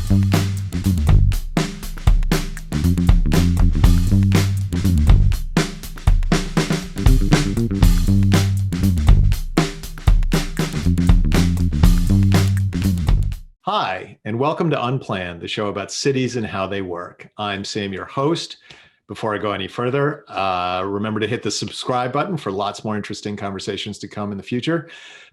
Hi, and welcome to Unplanned, the show about cities and how they work. I'm Sam, your host. Before I go any further, remember to hit the subscribe button for lots more interesting conversations to come in the future.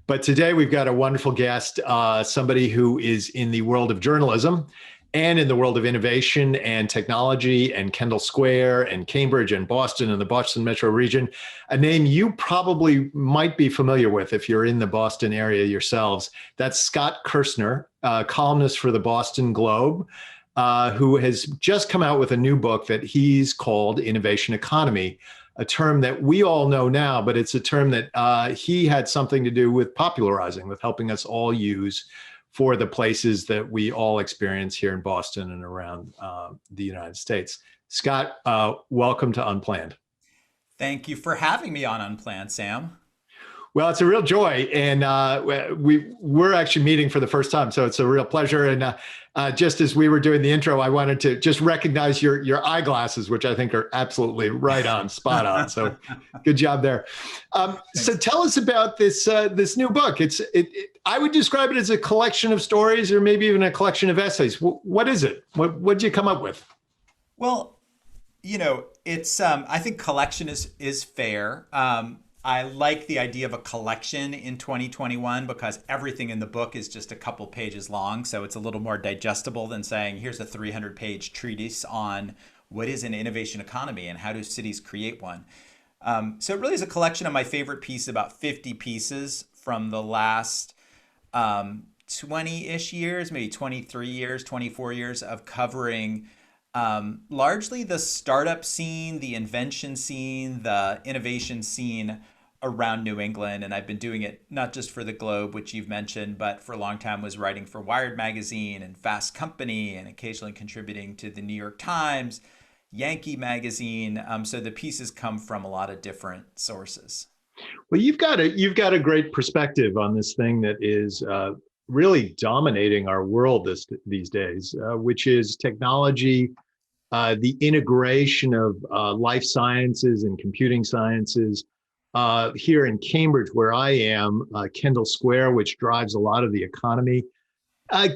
But today we've got a wonderful guest, somebody who is in the world of journalism and in the world of innovation and technology and Kendall Square and Cambridge and Boston and the Boston metro region, a name you probably might be familiar with if you're in the Boston area yourselves. That's Scott Kirsner, columnist for the Boston Globe, who has just come out with a new book that he's called Innovation Economy, a term that we all know now, but it's a term that he had something to do with popularizing, with helping us all use for the places that we all experience here in Boston and around the United States. Scott, welcome to Unplanned. Thank you for having me on Unplanned, Sam. Well, it's a real joy, and we're actually meeting for the first time, so it's a real pleasure. And just as we were doing the intro, I wanted to just recognize your eyeglasses, which I think are absolutely right on, spot on. So, good job there. So, tell us about this new book. I would describe it as a collection of stories, or maybe even a collection of essays. What is it? What did you come up with? Well, it's I think collection is fair. I like the idea of a collection in 2021 because everything in the book is just a couple pages long. So it's a little more digestible than saying, here's a 300-page treatise on what is an innovation economy and how do cities create one. So it really is a collection of my favorite pieces, about 50 pieces from the last 20-ish years, maybe 23 years, 24 years of covering largely the startup scene, the invention scene, the innovation scene around New England. And I've been doing it not just for the Globe, which you've mentioned, but for a long time was writing for Wired Magazine and Fast Company and occasionally contributing to the New York Times, Yankee Magazine. So the pieces come from a lot of different sources. Well, you've got a great perspective on this thing that is really dominating our world these days, which is technology, the integration of life sciences and computing sciences. Here in Cambridge, where I am, Kendall Square, which drives a lot of the economy.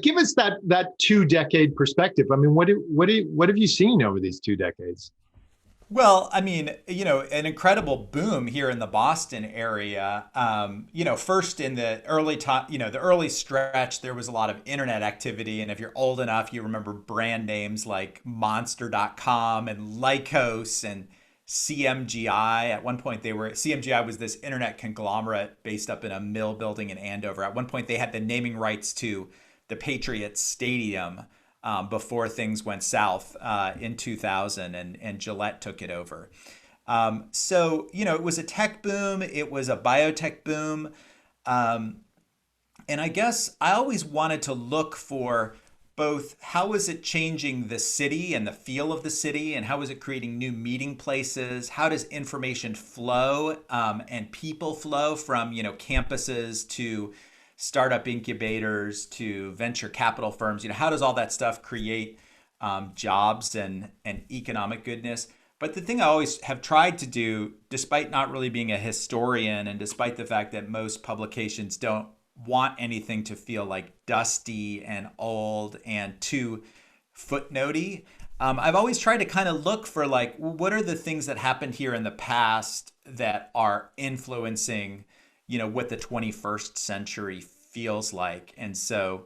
Give us that 2-decade perspective. I mean, what have you seen over these 2 decades? Well, I mean, an incredible boom here in the Boston area. First in the early time, the early stretch, there was a lot of internet activity. And if you're old enough, you remember brand names like Monster.com and Lycos and CMGI. At one point, CMGI was this internet conglomerate based up in a mill building in Andover. At one point, they had the naming rights to the Patriots Stadium. Before things went south in 2000 and Gillette took it over. So, it was a tech boom. It was a biotech boom. And I guess I always wanted to look for both how is it changing the city and the feel of the city, and how is it creating new meeting places? How does information flow and people flow from, campuses to startup incubators to venture capital firms? How does all that stuff create jobs and economic goodness? But the thing I always have tried to do, despite not really being a historian and despite the fact that most publications don't want anything to feel like dusty and old and too footnotey, I've always tried to kind of look for what are the things that happened here in the past that are influencing what the 21st century feels like. And so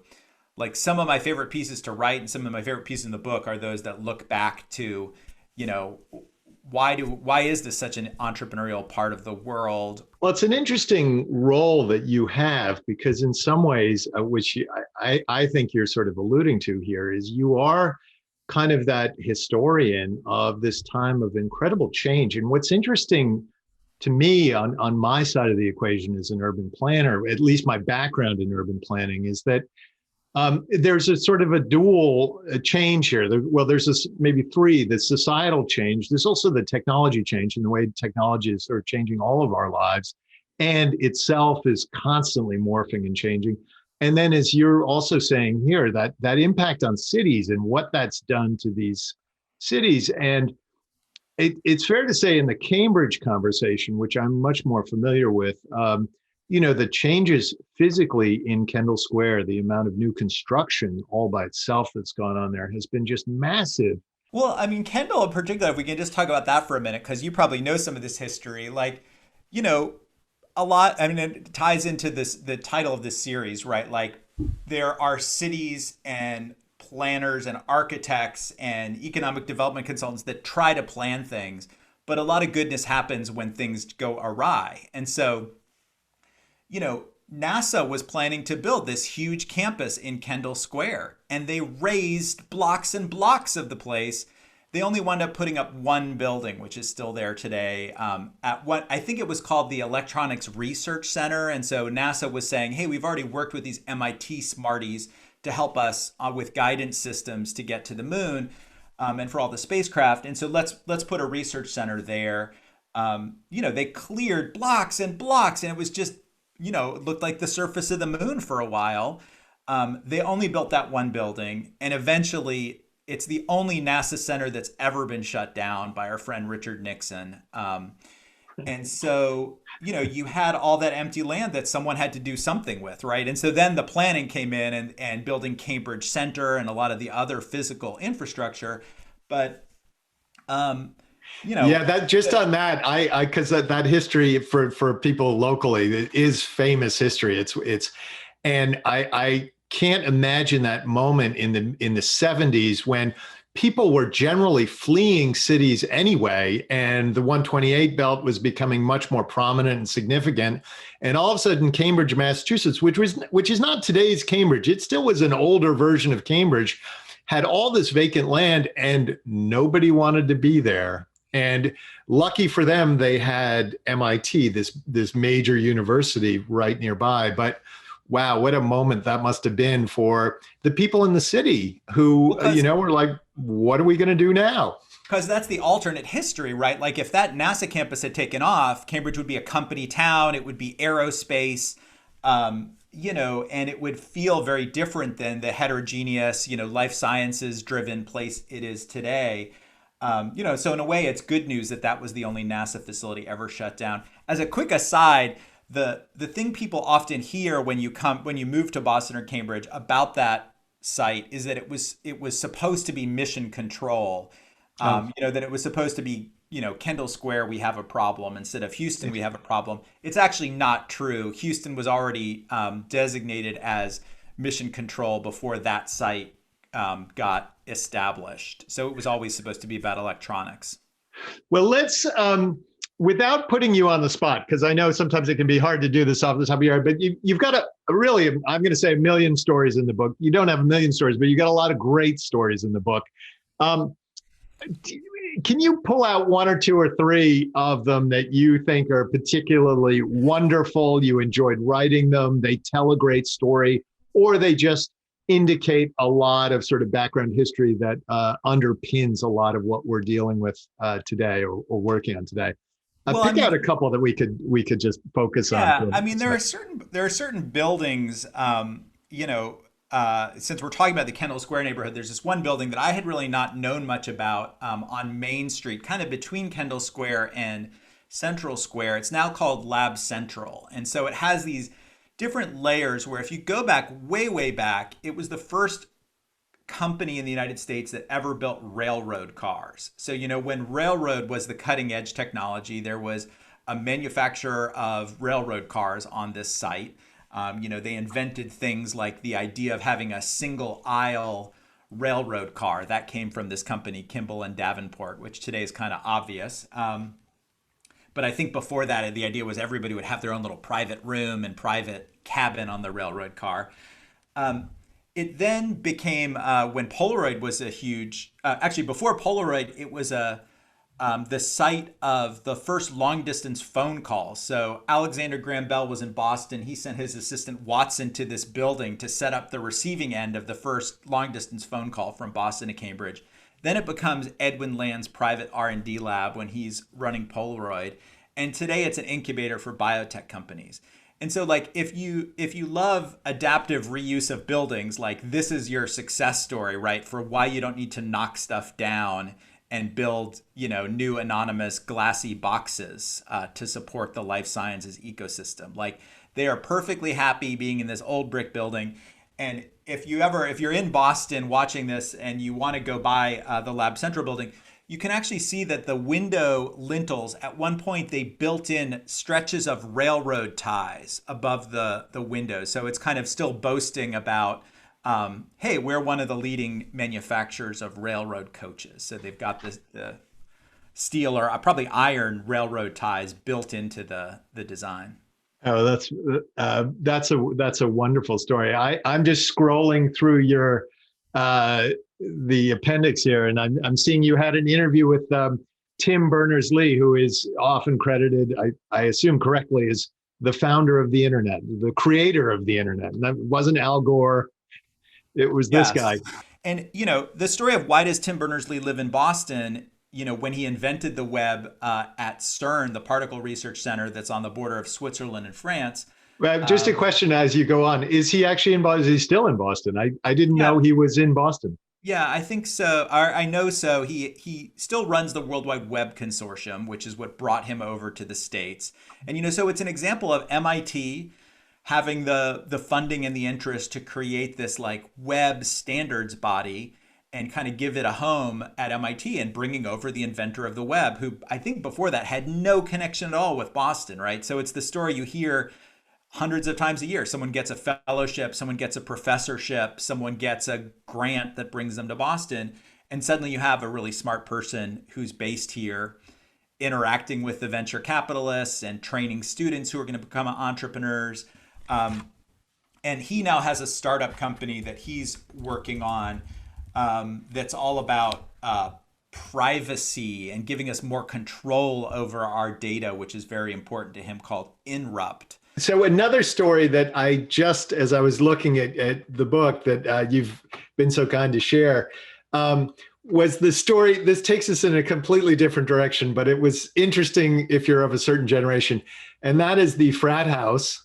some of my favorite pieces to write and some of my favorite pieces in the book are those that look back to, why is this such an entrepreneurial part of the world? Well, it's an interesting role that you have, because in some ways, which I think you're sort of alluding to here, is you are kind of that historian of this time of incredible change. And what's interesting to me on my side of the equation as an urban planner, at least my background in urban planning, is that there's a sort of a dual change here. There's maybe three: the societal change. There's also the technology change, and the way technology is sort of changing all of our lives, and itself is constantly morphing and changing. And then, as you're also saying here, that impact on cities and what that's done to these cities. And it's fair to say in the Cambridge conversation, which I'm much more familiar with, the changes physically in Kendall Square, the amount of new construction all by itself that's gone on there has been just massive. Well, I mean, Kendall in particular, if we can just talk about that for a minute, because you probably know some of this history. Like, you know, a lot, I mean, it ties into this, the title of this series, right? Like, there are cities and planners and architects and economic development consultants that try to plan things, but a lot of goodness happens when things go awry. And so, NASA was planning to build this huge campus in Kendall Square, and they razed blocks and blocks of the place. They only wound up putting up one building, which is still there today, at what I think it was called the Electronics Research Center. And so NASA was saying, hey, we've already worked with these MIT smarties to help us with guidance systems to get to the moon, and for all the spacecraft. And so let's put a research center there. They cleared blocks and blocks, and it was just, it looked like the surface of the moon for a while. They only built that one building, and eventually it's the only NASA center that's ever been shut down by our friend Richard Nixon. And so, you had all that empty land that someone had to do something with, right? And so then the planning came in and building Cambridge Center and a lot of the other physical infrastructure. But, Yeah, that just on that, I because that history for people locally, it is famous history. And I can't imagine that moment in the 70s when people were generally fleeing cities anyway, and the 128 belt was becoming much more prominent and significant. And all of a sudden, Cambridge, Massachusetts, which is not today's Cambridge, it still was an older version of Cambridge, had all this vacant land, and nobody wanted to be there. And lucky for them, they had MIT, this major university right nearby. But wow, what a moment that must have been for the people in the city who, were like, what are we going to do now? Because that's the alternate history, right? Like if that NASA campus had taken off, Cambridge would be a company town. It would be aerospace, and it would feel very different than the heterogeneous, life sciences driven place it is today. So in a way, it's good news that was the only NASA facility ever shut down. As a quick aside, the thing people often hear when you move to Boston or Cambridge about that site is that it was supposed to be mission control. That it was supposed to be, Kendall Square, we have a problem, instead of Houston, we have a problem. It's actually not true. Houston was already designated as mission control before that site got established. So it was always supposed to be about electronics. Well, let's, without putting you on the spot, because I know sometimes it can be hard to do this off the top of your head, but you've got I'm going to say a million stories in the book. You don't have a million stories, but you got a lot of great stories in the book. Can you pull out one or two or three of them that you think are particularly wonderful? You enjoyed writing them, they tell a great story, or they just indicate a lot of sort of background history that underpins a lot of what we're dealing with today or working on today. Pick out a couple that we could just focus on. Yeah, I mean, there are certain buildings, since we're talking about the Kendall Square neighborhood, there's this one building that I had really not known much about on Main Street, kind of between Kendall Square and Central Square. It's now called Lab Central. And so it has these different layers where if you go back way, way back, it was the first company in the United States that ever built railroad cars. So, when railroad was the cutting edge technology, there was a manufacturer of railroad cars on this site. They invented things like the idea of having a single aisle railroad car. That came from this company, Kimball and Davenport, which today is kind of obvious. But I think before that, the idea was everybody would have their own little private room and private cabin on the railroad car. It then became, when Polaroid was a huge, actually before Polaroid, it was the site of the first long distance phone call. So Alexander Graham Bell was in Boston. He sent his assistant Watson to this building to set up the receiving end of the first long distance phone call from Boston to Cambridge. Then it becomes Edwin Land's private R&D lab when he's running Polaroid. And today it's an incubator for biotech companies. And so like if you love adaptive reuse of buildings, like this is your success story, right? For why you don't need to knock stuff down and build, new anonymous glassy boxes to support the life sciences ecosystem. Like they are perfectly happy being in this old brick building. And if you're in Boston watching this and you want to go by the Lab Central building, you can actually see that the window lintels, at one point, they built in stretches of railroad ties above the windows. So it's kind of still boasting about, hey, we're one of the leading manufacturers of railroad coaches. So they've got the steel or probably iron railroad ties built into the design. Oh, that's a wonderful story. I'm just scrolling through your uh, the appendix here, and I'm seeing you had an interview with Tim Berners-Lee, who is often credited, I assume correctly, as the founder of the internet, the creator of the internet. And that wasn't Al Gore; it was this Yes. guy. And, the story of why does Tim Berners-Lee live in Boston, when he invented the web at CERN, the particle research center that's on the border of Switzerland and France. Just a question as you go on: is he actually in Boston? Is he still in Boston? I didn't Yeah, know he was in Boston. yeah, I think so. I know so. He still runs the World Wide Web Consortium, which is what brought him over to the States. And so it's an example of MIT having the funding and the interest to create this like web standards body and kind of give it a home at MIT and bringing over the inventor of the web, who I think before that had no connection at all with Boston, right? So it's the story you hear hundreds of times a year. Someone gets a fellowship, someone gets a professorship, someone gets a grant that brings them to Boston. And suddenly you have a really smart person who's based here interacting with the venture capitalists and training students who are going to become entrepreneurs. And he now has a startup company that he's working on that's all about privacy and giving us more control over our data, which is very important to him, called Inrupt. So another story that I just, as I was looking at the book that you've been so kind to share, was the story. This takes us in a completely different direction, but it was interesting if you're of a certain generation, and that is the frat house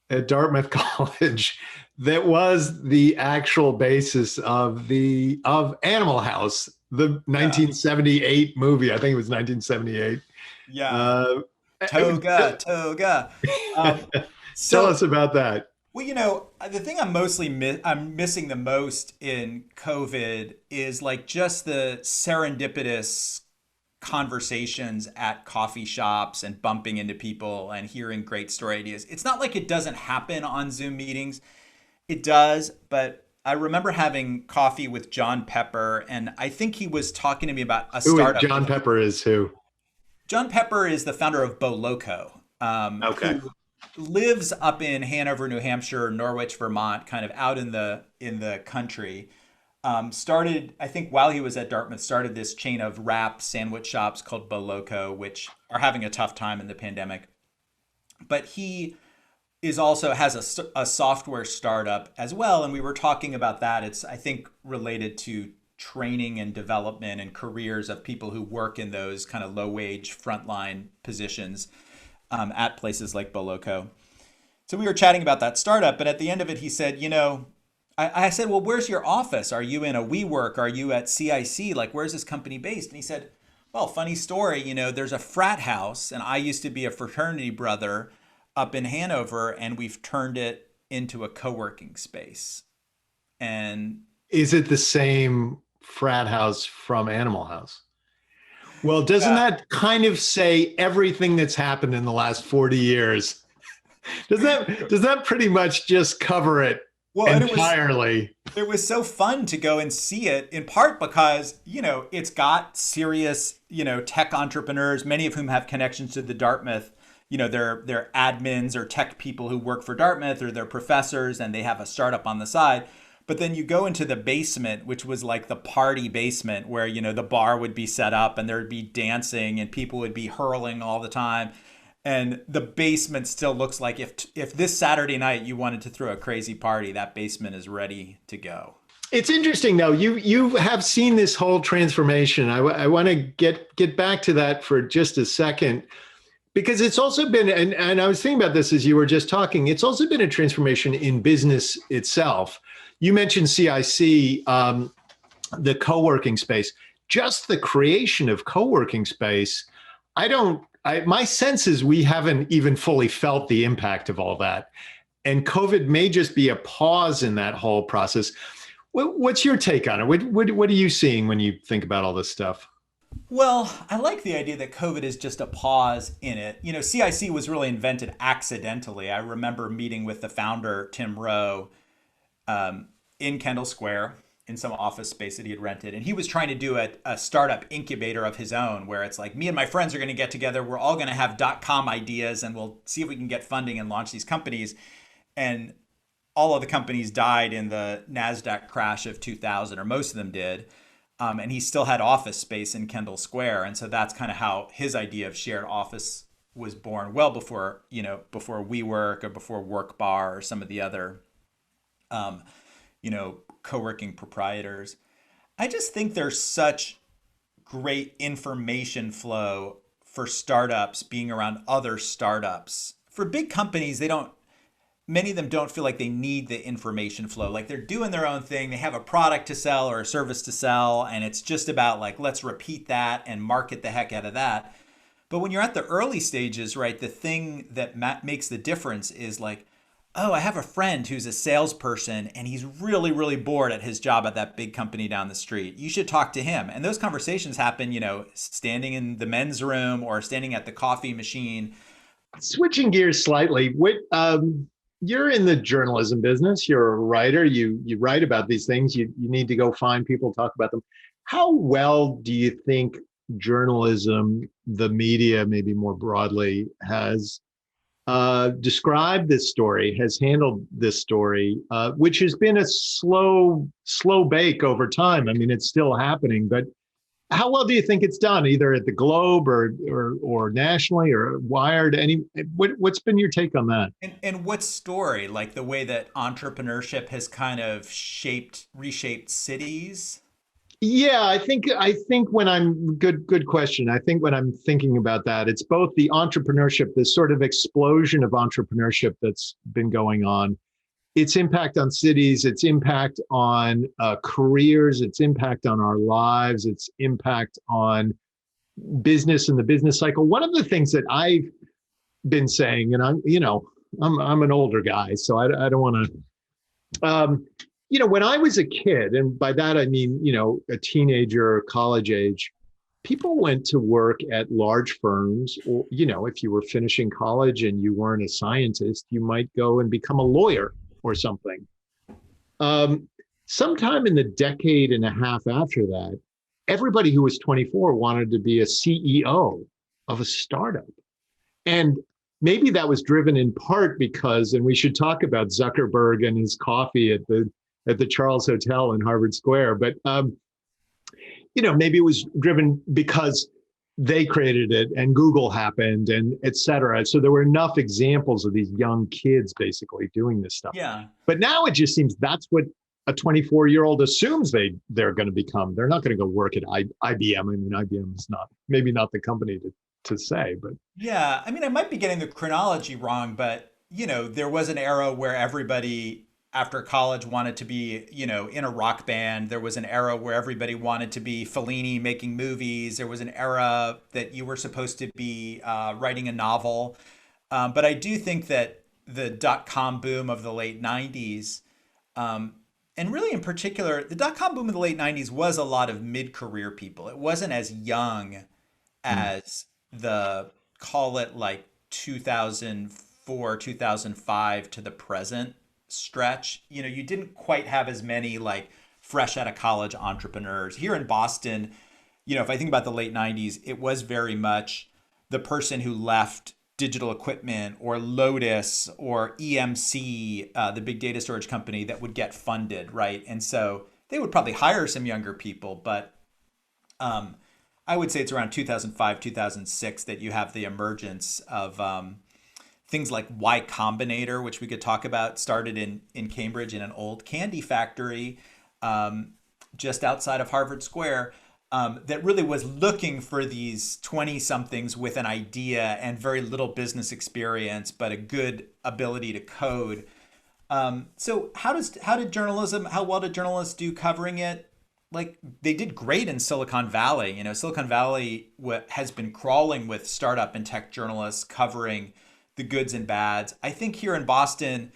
at Dartmouth College that was the actual basis of Animal House, the Yeah. 1978 movie. I think it was 1978. Yeah. Uh, Toga. Um, Tell so us about that. Well, the thing I'm missing the most in COVID is like just the serendipitous conversations at coffee shops and bumping into people and hearing great story ideas. It's not like it doesn't happen on Zoom meetings. It does, but I remember having coffee with John Pepper, and I think he was talking to me about a startup. John Pepper is who? John Pepper is the founder of Boloco, Okay. who lives up in Hanover, New Hampshire, Norwich, Vermont, kind of out in the country. Started, I think, while he was at Dartmouth, started this chain of wrap sandwich shops called Boloco, which are having a tough time in the pandemic. But he is also has a software startup as well, and we were talking about that. It's, I think, related to training and development and careers of people who work in those kind of low wage frontline positions at places like Boloco. So we were chatting about that startup, but at the end of it, he said, I said, well, where's your office? Are you in a WeWork? Are you at CIC? Like, where's this company based? And he said, well, funny story, there's a frat house, and I used to be a fraternity brother up in Hanover, and we've turned it into a co-working space. And Is it the same frat house from Animal House? Well, doesn't uh, that kind of say everything that's happened in the last 40 years? Does that pretty much just cover it well, and entirely? it was so fun to go and see it, in part because, it's got serious, tech entrepreneurs, many of whom have connections to the Dartmouth. They're admins or tech people who work for Dartmouth, or they're professors and they have a startup on the side. But then you go into the basement, which was like the party basement where, the bar would be set up and there'd be dancing and people would be hurling all the time. And the basement still looks like if this Saturday night you wanted to throw a crazy party, that basement is ready to go. It's interesting though. You have seen this whole transformation. I want to get back to that for just a second, Because it's also been, and I was thinking about this as you were just talking, it's also been a transformation in business itself. You mentioned CIC, the co-working space, just the creation of co-working space. My sense is we haven't even fully felt the impact of all that. And COVID may just be a pause in that whole process. What's your take on it? What are you seeing when you think about all this stuff? Well, I like the idea that COVID is just a pause in it. You know, CIC was really invented accidentally. I remember meeting with the founder, Tim Rowe, in Kendall Square in some office space that he had rented. And he was trying to do a startup incubator of his own where it's like, me and my friends are going to get together. We're all going to have .com ideas and we'll see if we can get funding and launch these companies. And all of the companies died in the NASDAQ crash of 2000, or most of them did. And he still had office space in Kendall Square. And so that's kind of how his idea of shared office was born, well before, before WeWork or before WorkBar or some of the other, um, co-working proprietors. I just think there's such great information flow for startups being around other startups. For big companies, many of them don't feel like they need the information flow. Like they're doing their own thing. They have a product to sell or a service to sell. And it's just about like, let's repeat that and market the heck out of that. But when you're at the early stages, right, the thing that makes the difference is like, oh, I have a friend who's a salesperson and he's really, really bored at his job at that big company down the street. You should talk to him. And those conversations happen, standing in the men's room or standing at the coffee machine. Switching gears slightly, you're in the journalism business. You're a writer. You write about these things. You need to go find people, talk about them. How well do you think journalism, the media, maybe more broadly, has described this story, has handled this story, which has been a slow bake over time? I mean, it's still happening, but how well do you think it's done, either at the Globe or nationally or Wired? What's been your take on that? And what story? Like the way that entrepreneurship has kind of reshaped cities? Yeah, I think when I'm good question. I think when I'm thinking about that, it's both the entrepreneurship, this sort of explosion of entrepreneurship that's been going on, its impact on cities, its impact on careers, its impact on our lives, its impact on business and the business cycle. One of the things that I've been saying, and I'm an older guy, so I don't want to. When I was a kid, and by that I mean, a teenager or college age, people went to work at large firms, or, if you were finishing college and you weren't a scientist, you might go and become a lawyer or something. Sometime in the decade and a half after that, everybody who was 24 wanted to be a CEO of a startup. And maybe that was driven in part because, and we should talk about Zuckerberg and his coffee at the Charles Hotel in Harvard Square, but maybe it was driven because they created it and Google happened and et cetera. So there were enough examples of these young kids basically doing this stuff. Yeah. But now it just seems that's what a 24-year-old assumes they're going to become. They're not going to go work at IBM. I mean, IBM is maybe not the company to say, but Yeah. I mean, I might be getting the chronology wrong, but, there was an era where everybody after college wanted to be, in a rock band. There was an era where everybody wanted to be Fellini making movies. There was an era that you were supposed to be writing a novel. But I do think that the dot-com boom of the late 90s, and really in particular, the dot-com boom of the late 90s was a lot of mid-career people. It wasn't as young as the, call it like 2004, 2005 to the present stretch. You didn't quite have as many like fresh out of college entrepreneurs here in Boston. If I think about the late 90s, it was very much the person who left Digital Equipment or Lotus or EMC, the big data storage company, that would get funded, right? And so they would probably hire some younger people, but I would say it's around 2005, 2006 that you have the emergence of things like Y Combinator, which we could talk about, started in Cambridge in an old candy factory just outside of Harvard Square. that really was looking for these 20 somethings with an idea and very little business experience, but a good ability to code. So how well did journalists do covering it? Like they did great in Silicon Valley. You know, Silicon Valley has been crawling with startup and tech journalists covering the goods and bads. I think here in Boston,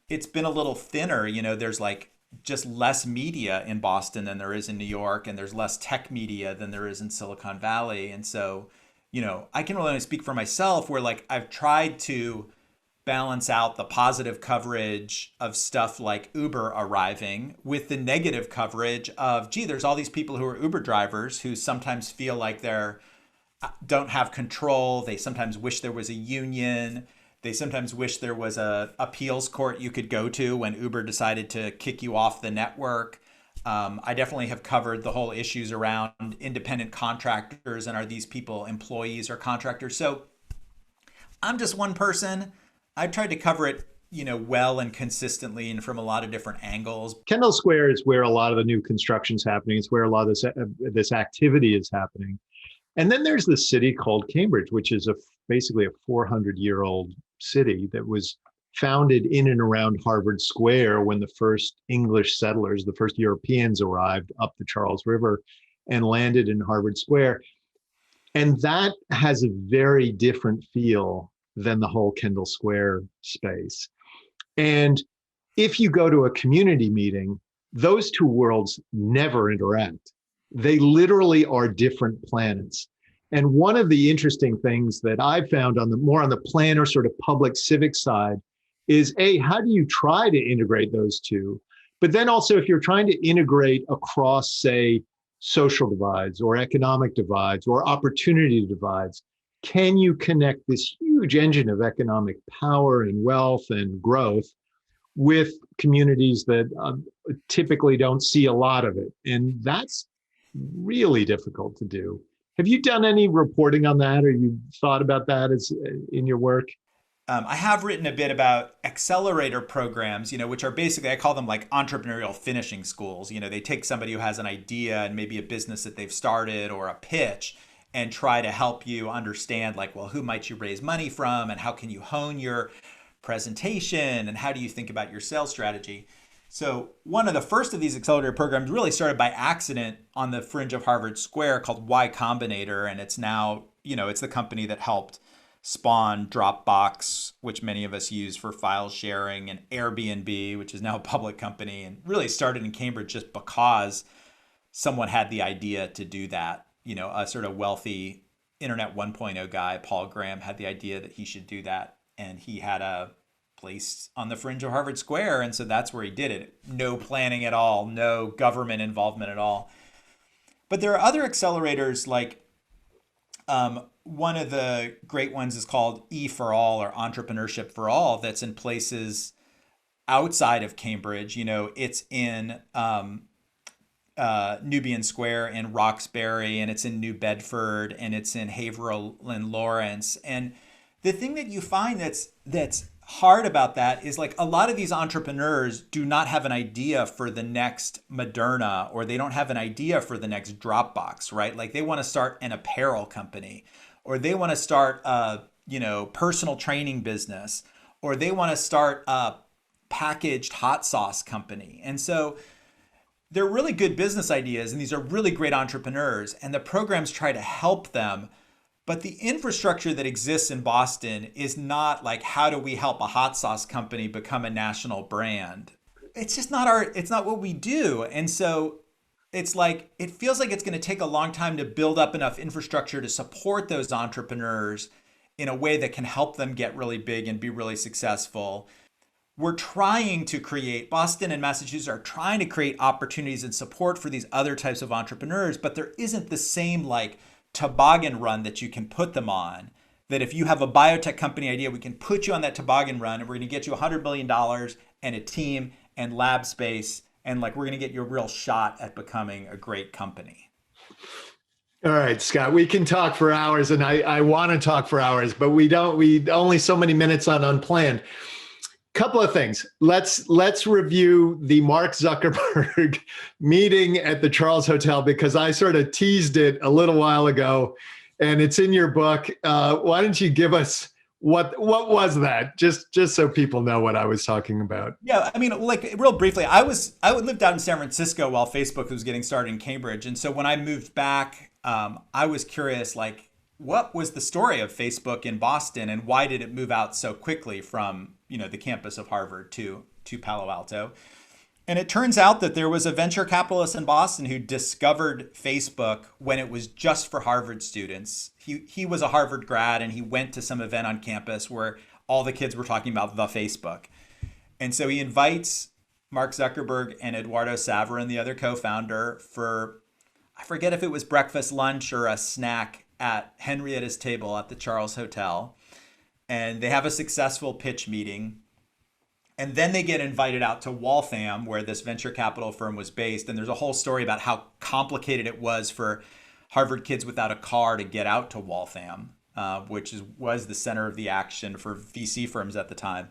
it's been a little thinner. You know, there's like just less media in Boston than there is in New York, and there's less tech media than there is in Silicon Valley. And so, you know, I can really only speak for myself where like I've tried to balance out the positive coverage of stuff like Uber arriving with the negative coverage of, gee, there's all these people who are Uber drivers who sometimes feel like they're don't have control. They sometimes wish there was a union. They sometimes wish there was a appeals court you could go to when Uber decided to kick you off the network. I definitely have covered the whole issues around independent contractors and are these people employees or contractors. So I'm just one person. I've tried to cover it, you know, well and consistently and from a lot of different angles. Kendall Square is where a lot of the new construction's happening. It's where a lot of this activity is happening. And then there's the city called Cambridge, which is basically a 400-year-old city that was founded in and around Harvard Square when the first English settlers, the first Europeans arrived up the Charles River and landed in Harvard Square. And that has a very different feel than the whole Kendall Square space. And if you go to a community meeting, those two worlds never interact. They literally are different planets. And one of the interesting things that I've found on the more on the planner sort of public civic side is how do you try to integrate those two? But then also if you're trying to integrate across, say, social divides or economic divides or opportunity divides, can you connect this huge engine of economic power and wealth and growth with communities that typically don't see a lot of it? And that's really difficult to do. Have you done any reporting on that, or you thought about that as in your work? I have written a bit about accelerator programs, you know, which are basically, I call them like entrepreneurial finishing schools. You know, they take somebody who has an idea and maybe a business that they've started or a pitch and try to help you understand like, well, who might you raise money from and how can you hone your presentation and how do you think about your sales strategy? So one of the first of these accelerator programs really started by accident on the fringe of Harvard Square called Y Combinator. And it's now, you know, it's the company that helped spawn Dropbox, which many of us use for file sharing, and Airbnb, which is now a public company, and really started in Cambridge just because someone had the idea to do that. You know, a sort of wealthy Internet 1.0 guy, Paul Graham, had the idea that he should do that. And he had a place on the fringe of Harvard Square. And so that's where he did it. No planning at all, no government involvement at all. But there are other accelerators like one of the great ones is called E for All or Entrepreneurship for All that's in places outside of Cambridge. You know, it's in Nubian Square in Roxbury, and it's in New Bedford, and it's in Haverhill and Lawrence. And the thing that you find that's hard about that is like a lot of these entrepreneurs do not have an idea for the next Moderna, or they don't have an idea for the next Dropbox, right? Like they want to start an apparel company, or they want to start a, you know, personal training business, or they want to start a packaged hot sauce company. And so they're really good business ideas, and these are really great entrepreneurs, and the programs try to help them. But the infrastructure that exists in Boston is not like, how do we help a hot sauce company become a national brand? It's just it's not what we do. And so it's like, it feels like it's going to take a long time to build up enough infrastructure to support those entrepreneurs in a way that can help them get really big and be really successful. We're trying to create, Boston and Massachusetts are trying to create opportunities and support for these other types of entrepreneurs, but there isn't the same like toboggan run that you can put them on. That if you have a biotech company idea, we can put you on that toboggan run and we're going to get you $100 million and a team and lab space. And like, we're going to get you a real shot at becoming a great company. All right, Scott, we can talk for hours, and I want to talk for hours, but we only so many minutes on Unplanned. couple of things. Let's review the Mark Zuckerberg meeting at the Charles Hotel, because I sort of teased it a little while ago, and it's in your book. Why don't you give us what was that? Just so people know what I was talking about. Yeah, I mean, like real briefly, I lived out in San Francisco while Facebook was getting started in Cambridge, and so when I moved back, I was curious, like, what was the story of Facebook in Boston, and why did it move out so quickly from the campus of Harvard to Palo Alto? And it turns out that there was a venture capitalist in Boston who discovered Facebook when it was just for Harvard students. He was a Harvard grad, and he went to some event on campus where all the kids were talking about the Facebook. And so he invites Mark Zuckerberg and Eduardo Saverin, the other co-founder, for, I forget if it was breakfast, lunch, or a snack at Henrietta's table at the Charles Hotel. And they have a successful pitch meeting. And then they get invited out to Waltham, where this venture capital firm was based. And there's a whole story about how complicated it was for Harvard kids without a car to get out to Waltham, which was the center of the action for VC firms at the time.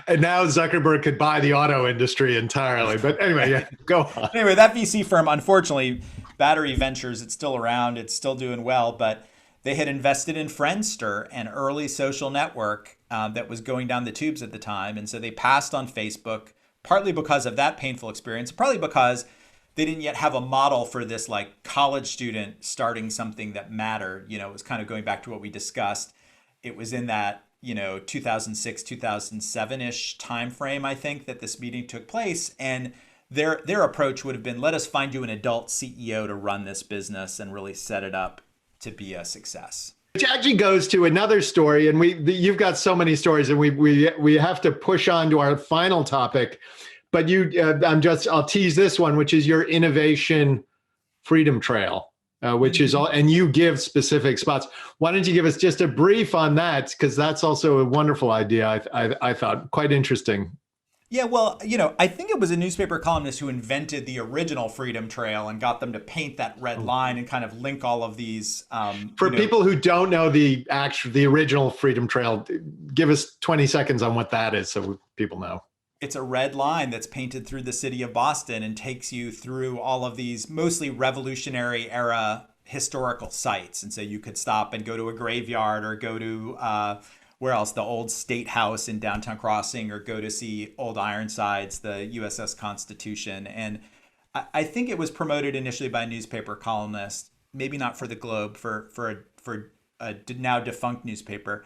And now Zuckerberg could buy the auto industry entirely. But anyway, yeah, go on. Anyway, that VC firm, unfortunately, Battery Ventures, it's still around. It's still doing well. But they had invested in Friendster, an early social network that was going down the tubes at the time. And so they passed on Facebook, partly because of that painful experience, partly because they didn't yet have a model for this like college student starting something that mattered. It was kind of going back to what we discussed. It was in that, 2006, 2007-ish timeframe, I think, that this meeting took place. And their approach would have been, let us find you an adult CEO to run this business and really set it up to be a success. Which actually goes to another story, and you've got so many stories, and we have to push on to our final topic. But I'll tease this one, which is your innovation freedom trail, which is all, and you give specific spots. Why don't you give us just a brief on that? Because that's also a wonderful idea. I thought quite interesting. Yeah, well, I think it was a newspaper columnist who invented the original Freedom Trail and got them to paint that red line and kind of link all of these. For people who don't know the original Freedom Trail, give us 20 seconds on what that is so people know. It's a red line that's painted through the city of Boston and takes you through all of these mostly Revolutionary era historical sites. And so you could stop and go to a graveyard, or go to where else? The old State House in downtown Crossing, or go to see old Ironsides, the USS Constitution. And I think it was promoted initially by a newspaper columnist, maybe not for the Globe, for a now defunct newspaper.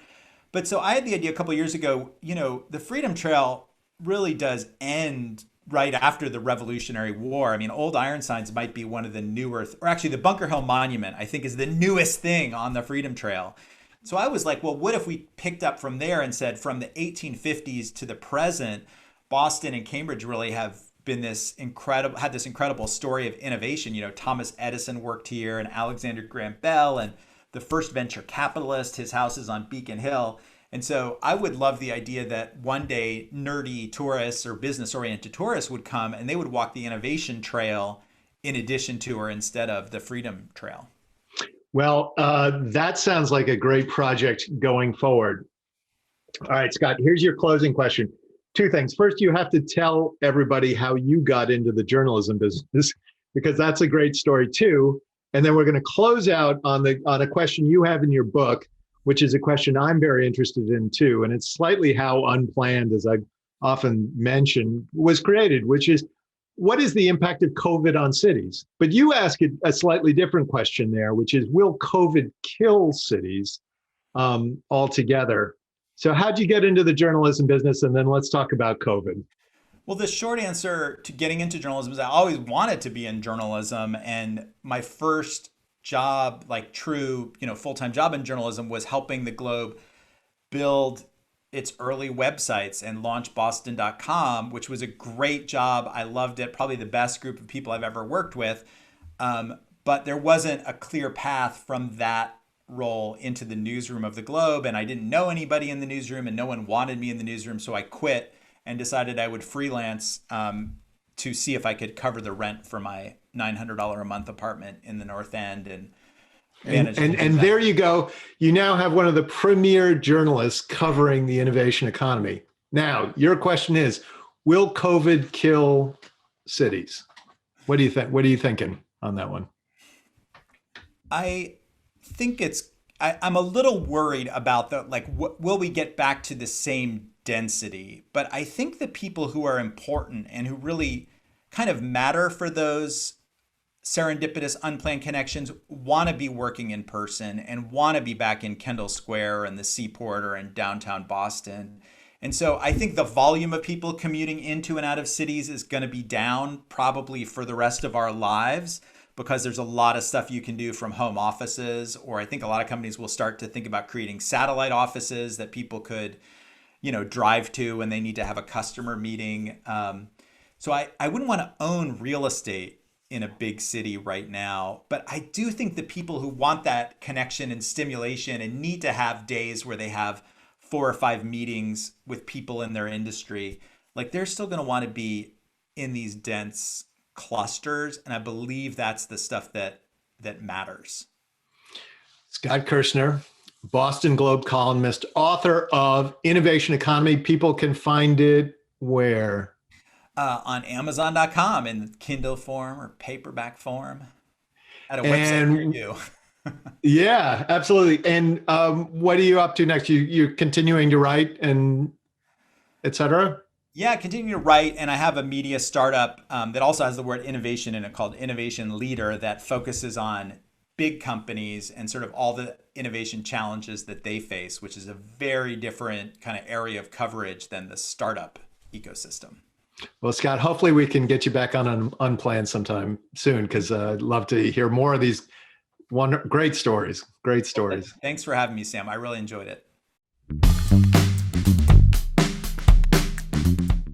But so I had the idea a couple of years ago, the Freedom Trail really does end right after the Revolutionary War. I mean, Old Ironsides might be one of the newer, or actually the Bunker Hill Monument, I think, is the newest thing on the Freedom Trail. So I was like, well, what if we picked up from there and said from the 1850s to the present, Boston and Cambridge really have been had this incredible story of innovation. Thomas Edison worked here, and Alexander Graham Bell, and the first venture capitalist, his house is on Beacon Hill. And so I would love the idea that one day nerdy tourists or business-oriented tourists would come and they would walk the innovation trail in addition to, or instead of, the Freedom Trail. Well, that sounds like a great project going forward. All right, Scott, here's your closing question. Two things. First, you have to tell everybody how you got into the journalism business, because that's a great story too. And then we're going to close out on a question you have in your book, which is a question I'm very interested in too. And it's slightly how Unplanned, as I often mention, was created, which is, what is the impact of COVID on cities? But you ask a slightly different question there, which is, will COVID kill cities altogether? So how'd you get into the journalism business? And then let's talk about COVID. Well, the short answer to getting into journalism is I always wanted to be in journalism. And my first job, like true, full-time job in journalism, was helping the Globe build its early websites and launch Boston.com, which was a great job. I loved it. Probably the best group of people I've ever worked with. But there wasn't a clear path from that role into the newsroom of the Globe. And I didn't know anybody in the newsroom, and no one wanted me in the newsroom. So I quit and decided I would freelance to see if I could cover the rent for my $900 a month apartment in the North End, and there you go. You now have one of the premier journalists covering the innovation economy. Now, your question is, will COVID kill cities? What do you think? What are you thinking on that one? I think I'm a little worried about the like will we get back to the same density? But I think the people who are important and who really kind of matter for those serendipitous unplanned connections want to be working in person and want to be back in Kendall Square and the Seaport or in downtown Boston. And so I think the volume of people commuting into and out of cities is going to be down probably for the rest of our lives because there's a lot of stuff you can do from home offices, or I think a lot of companies will start to think about creating satellite offices that people could, drive to when they need to have a customer meeting. So I wouldn't want to own real estate in a big city right now. But I do think the people who want that connection and stimulation and need to have days where they have 4 or 5 meetings with people in their industry, like they're still going to want to be in these dense clusters. And I believe that's the stuff that matters. Scott Kirsner, Boston Globe columnist, author of Innovation Economy. People can find it where? On Amazon.com in Kindle form or paperback form at a website near And you. yeah, absolutely. And what are you up to next? You're continuing to write and et cetera? Yeah, continue to write, and I have a media startup that also has the word innovation in it called Innovation Leader that focuses on big companies and sort of all the innovation challenges that they face, which is a very different kind of area of coverage than the startup ecosystem. Well, Scott, hopefully we can get you back on Unplanned sometime soon because I'd love to hear more of these great stories. Great stories. Thanks for having me, Sam. I really enjoyed it.